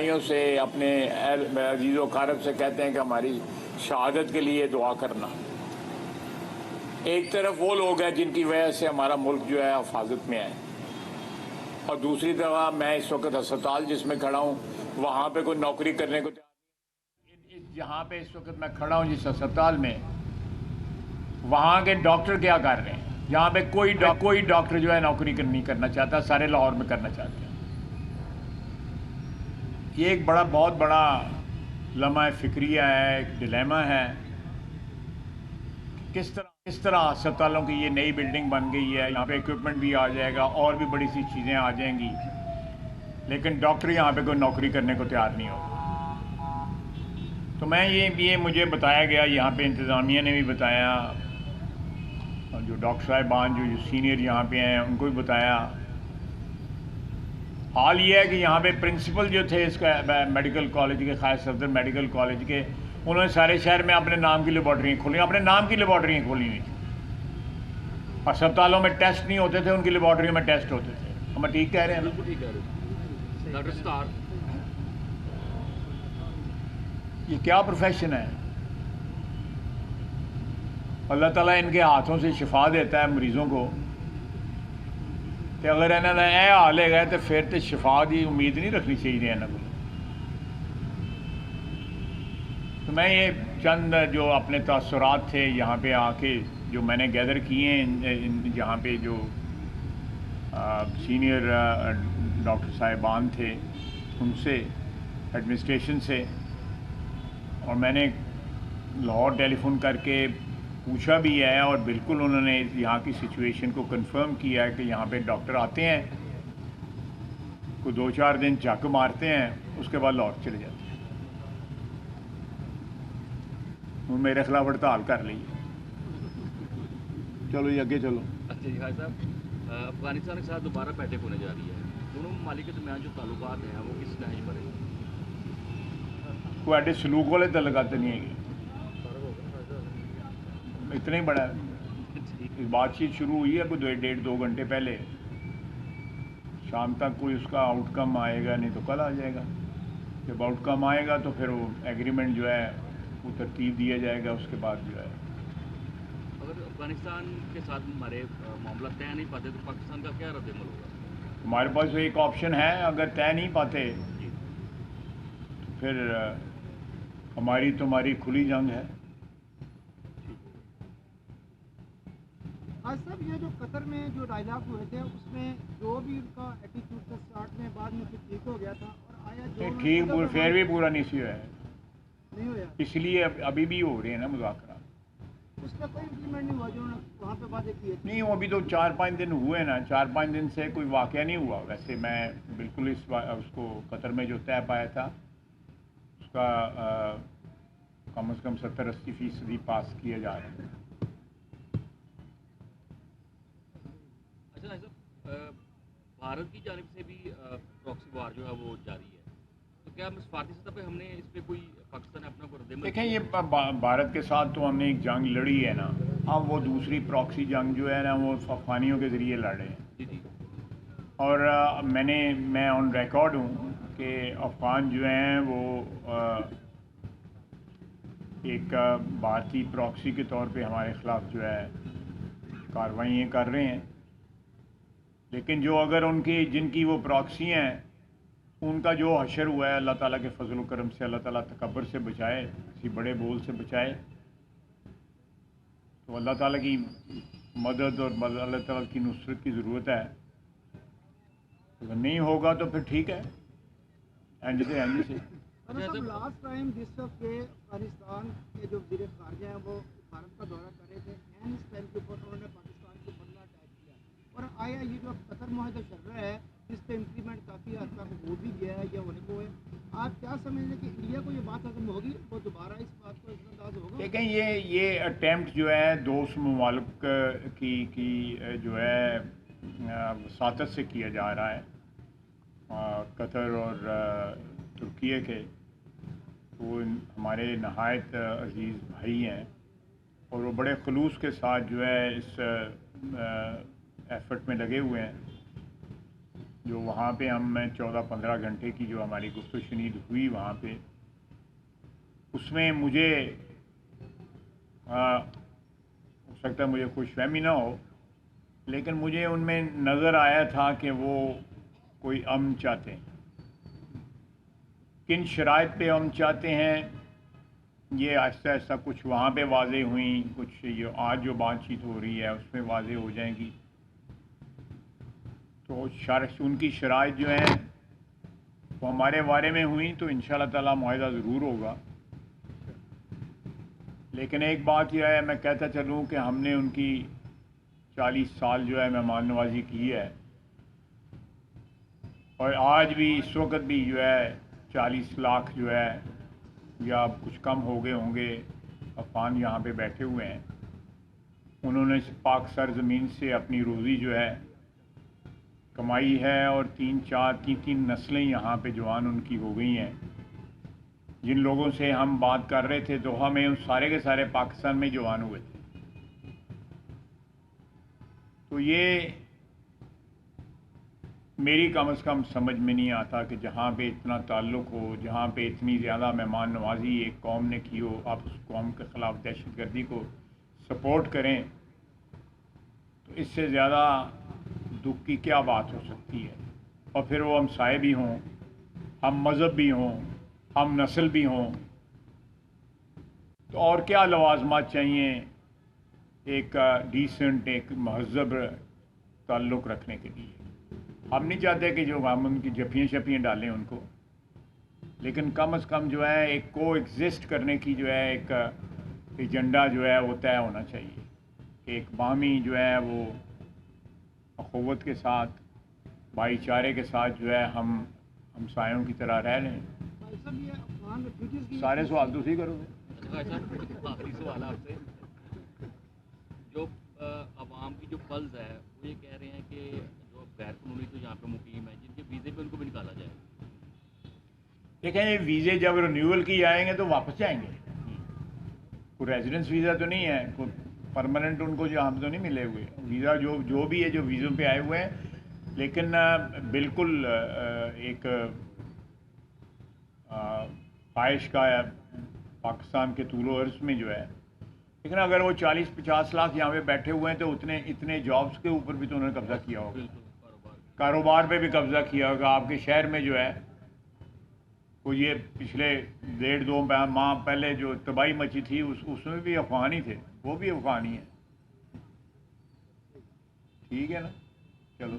بھائیوں سے اپنے عزیز و اقارب سے کہتے ہیں کہ ہماری شہادت کے لیے دعا کرنا. ایک طرف وہ لوگ ہیں جن کی وجہ سے ہمارا ملک جو ہے حفاظت میں ہے، اور دوسری طرف میں اس وقت ہسپتال جس میں کھڑا ہوں وہاں پہ کوئی نوکری کرنے کو جہاں پہ اس وقت میں کھڑا ہوں جس ہسپتال میں، وہاں کے ڈاکٹر کیا کر رہے ہیں؟ یہاں پہ کوئی ڈاکٹر جو ہے نوکری نہیں کرنا چاہتا، سارے لاہور میں کرنا چاہتے ہیں. یہ ایک بہت بڑا لمحہ فکریہ ہے، ایک ڈیلیما ہے. کس طرح ہسپتالوں کی یہ نئی بلڈنگ بن گئی ہے، یہاں پہ اکوپمنٹ بھی آ جائے گا اور بھی بڑی سی چیزیں آ جائیں گی، لیکن ڈاکٹر یہاں پہ کوئی نوکری کرنے کو تیار نہیں ہوگا. تو میں یہ مجھے بتایا گیا، یہاں پہ انتظامیہ نے بھی بتایا، اور جو ڈاکٹر صاحبان جو سینئر یہاں پہ ہیں ان کو بھی بتایا. حال یہ ہے کہ یہاں پہ پرنسپل جو تھے اس کا میڈیکل کالج کے، خاص صفدر میڈیکل کالج کے، انہوں نے سارے شہر میں اپنے نام کی لیبارٹریاں کھولی، اپنے نام کی لیبارٹریاں کھولی ہوئی تھیں. اسپتالوں میں ٹیسٹ نہیں ہوتے تھے، ان کی لیبارٹریوں میں ٹیسٹ ہوتے تھے. ہم ٹھیک کہہ رہے ہیں؟ بالکل ٹھیک کہہ رہے ہیں. یہ کیا پروفیشن ہے؟ اللہ تعالیٰ ان کے ہاتھوں سے شفا دیتا ہے مریضوں کو، کہ اگر انہوں نے اے حالے گئے تو پھر تو شفا کی امید نہیں رکھنی چاہیے انہوں کو. تو میں یہ چند جو اپنے تاثرات تھے یہاں پہ آ کے جو میں نے گیدر کیے ہیں، جہاں پہ جو سینئر ڈاکٹر صاحبان تھے ان سے، ایڈمنسٹریشن سے، اور میں نے لاہور ٹیلی فون کر کے پوچھا بھی ہے، اور بالکل انہوں نے یہاں کی سچویشن کو کنفرم کیا ہے کہ یہاں پہ ڈاکٹر آتے ہیں، کوئی 2-4 دن جھک مارتے ہیں، اس کے بعد لاہور چلے جاتے ہیں. میرے خلاف ہڑتال کر لی. چلو یہ آگے چلو. اچھا جی خالد صاحب، افغانستان کے ساتھ دوبارہ بیٹھک ہونے جا رہی ہے، دونوں ممالک کے درمیان جو تعلقات ہیں وہ کس نہج پر ہیں؟ کوئی ایڈے سلوک والے تعلقات نہیں ہیں، اتنا ہی بڑا ہے. بات چیت شروع ہوئی ہے کوئی 1.5-2 گھنٹے پہلے، شام تک کوئی اس کا آؤٹ کم آئے گا، نہیں تو کل آ جائے گا. جب آؤٹ کم آئے گا تو پھر وہ ایگریمنٹ جو ہے وہ ترتیب دیا جائے گا، اس کے بعد جو ہے. اگر افغانستان کے ساتھ ہمارے معاملات طے نہیں پاتے تو پاکستان کا کیا رد عمل ہوگا؟ ہمارے پاس ایک آپشن ہے، اگر طے نہیں پاتے تو پھر ہماری تمہاری کھلی جنگ ہے. آج صاحب یہ جو قطر میں جو ڈائلاگ ہوئے تھے اس میں جو بھی ان کا ایٹیٹیوڈ تھا اسٹارٹ میں، بعد میں پھر ٹھیک ہو گیا تھا، اور آیا جو ٹھیک پھر بھی پورا نہیں سی ہوا ہے، نہیں ہوا، اس لیے ابھی بھی ہو رہے ہیں نا مذاکرات. اس کا کوئی امپلیمنٹ نہیں ہوا جو وہاں پہ باتیں کی تھی؟ نہیں، وہ ابھی تو 4-5 دن ہوئے نا، 4-5 دن سے کوئی واقعہ نہیں ہوا. ویسے میں بالکل اس کو قطر میں جو طے پایا تھا اس کا کم از کم 70-80% پاس کیا جا رہا ہے. اچھا صاحب، بھارت کی جانب سے بھی پراکسی وار جو ہے وہ جاری ہے، تو کیا سفارتی سطح پہ ہم نے اس پہ کوئی پاکستان اپنا کو رد عمل؟ دیکھیں، یہ بھارت کے ساتھ تو ہم نے ایک جنگ لڑی ہے نا، اب وہ دوسری پراکسی جنگ جو ہے نا وہ افغانیوں کے ذریعے لڑ رہے ہیں. جی جی. اور میں آن ریکارڈ ہوں کہ افغان جو ہیں وہ ایک بھارتی پراکسی کے طور پہ ہمارے خلاف جو ہے کارروائیاں کر رہے ہیں. لیکن جو اگر جن کی وہ پراکسی ہیں ان کا جو حشر ہوا ہے، اللہ تعالیٰ کے فضل و کرم سے اللہ تعالیٰ تکبر سے بچائے، کسی بڑے بول سے بچائے، تو اللہ تعالیٰ کی مدد اور اللہ تعالیٰ کی نصرت کی ضرورت ہے. اگر نہیں ہوگا تو پھر ٹھیک ہے، اینڈ سے. لاسٹ ٹائم جس وقت کہ افغانستان کے جو وزیر خارجہ ہیں وہ بھارت کا دورہ کر رہے تھے، اینڈ اس ٹائم کے اوپر انہوں نے پاکستان کے اوپر اٹیک کیا، اور آیا یہ جو قطر معاہدہ چل رہا ہے جس پہ امپلیمنٹ کافی حد تک ہو بھی گیا ہے یا ہونے کو ہے، آپ کیا سمجھیں کہ انڈیا کو یہ بات ختم ہوگی، وہ دوبارہ اس بات کو اثر انداز ہوگا؟ دیکھیں، یہ اٹیمپٹ جو ہے دوست ممالک کی جو ہے وساطت سے کیا جا رہا ہے، قطر اور ترکیہ کے. وہ ہمارے نہایت عزیز بھائی ہیں اور وہ بڑے خلوص کے ساتھ جو ہے اس ایفرٹ میں لگے ہوئے ہیں. جو وہاں پہ ہم 14-15 گھنٹے کی جو ہماری گفت و شنید ہوئی وہاں پہ، اس میں مجھے ہو سکتا ہے مجھے خوش فہمی نہ ہو، لیکن مجھے ان میں نظر آیا تھا کہ وہ کوئی امن چاہتے ہیں. کن شرائط پہ امن چاہتے ہیں یہ آہستہ آہستہ کچھ وہاں پہ واضح ہوئیں، کچھ یہ آج جو بات چیت ہو رہی ہے اس میں واضح ہو جائیں گی. تو ان کی شرائط جو ہیں وہ ہمارے بارے میں ہوئیں تو انشاءاللہ تعالی معاہدہ ضرور ہوگا. لیکن ایک بات یہ ہے، میں کہتا چلوں کہ ہم نے ان کی 40 سال جو ہے مہمان نوازی کی ہے، اور آج بھی اس وقت بھی جو ہے 40 لاکھ جو ہے یا کچھ کم ہو گئے ہوں گے افغان یہاں پہ بیٹھے ہوئے ہیں. انہوں نے اس پاک سرزمین سے اپنی روزی جو ہے کمائی ہے، اور تین نسلیں یہاں پہ جوان ان کی ہو گئی ہیں. جن لوگوں سے ہم بات کر رہے تھے دوحہ میں، ان سارے کے سارے پاکستان میں جوان ہوئے تھے. تو یہ میری کم از کم سمجھ میں نہیں آتا کہ جہاں پہ اتنا تعلق ہو، جہاں پہ اتنی زیادہ مہمان نوازی ایک قوم نے کی ہو، آپ اس قوم کے خلاف دہشت گردی کو سپورٹ کریں، تو اس سے زیادہ دکھ کی کیا بات ہو سکتی ہے. اور پھر وہ ہمسائے بھی ہوں، ہم مذہب بھی ہوں، ہم نسل بھی ہوں، تو اور کیا لوازمات چاہیے ایک ڈیسنٹ، ایک مہذب تعلق رکھنے کے لیے. ہم نہیں چاہتے کہ جو ہم ان کی جفیاں شفیاں ڈالیں ان کو، لیکن کم از کم جو ہے ایک کو ایگزسٹ کرنے کی جو ہے ایک ایجنڈا جو ہے وہ طے ہونا چاہیے کہ ایک باہمی جو ہے وہ اخوت کے ساتھ، بھائی چارے کے ساتھ جو ہے ہم ہمسایوں کی طرح رہ لیں. بھائی صاحب یہ افغان ریفیوجیز کی سارے سوال تو کرو گے. بھائی صاحب آخری سوال آپ سے، جو عوام کی جو پلز ہے وہ یہ کہہ رہے ہیں کہ جو غیر قانونی تو یہاں پہ مقیم ہیں جن کے ویزے پہ ان کو بھی نکالا جائے. دیکھیں یہ ویزے جب رینیول کی جائیں گے تو واپس جائیں گے. کوئی ریزیڈنس ویزا تو نہیں ہے، کوئی پرماننٹ ان کو جہاں پہ تو نہیں ملے ہوئے. ویزا جو بھی ہے جو ویزوں پہ آئے ہوئے ہیں، لیکن بالکل ایک خواہش کا ہے پاکستان کے طول و عرض میں جو ہے. لیکن اگر وہ 40-50 لاکھ یہاں پہ بیٹھے ہوئے ہیں تو اتنے جابس کے اوپر بھی تو انہوں نے قبضہ کیا ہوگا، کاروبار پہ بھی قبضہ کیا ہوگا. آپ کے شہر میں جو ہے وہ یہ پچھلے 1.5-2 ماہ پہلے جو تباہی مچی تھی اس میں بھی افغان ہی تھے، وہ بھی افغان ہی ہیں. ٹھیک ہے نا، چلو.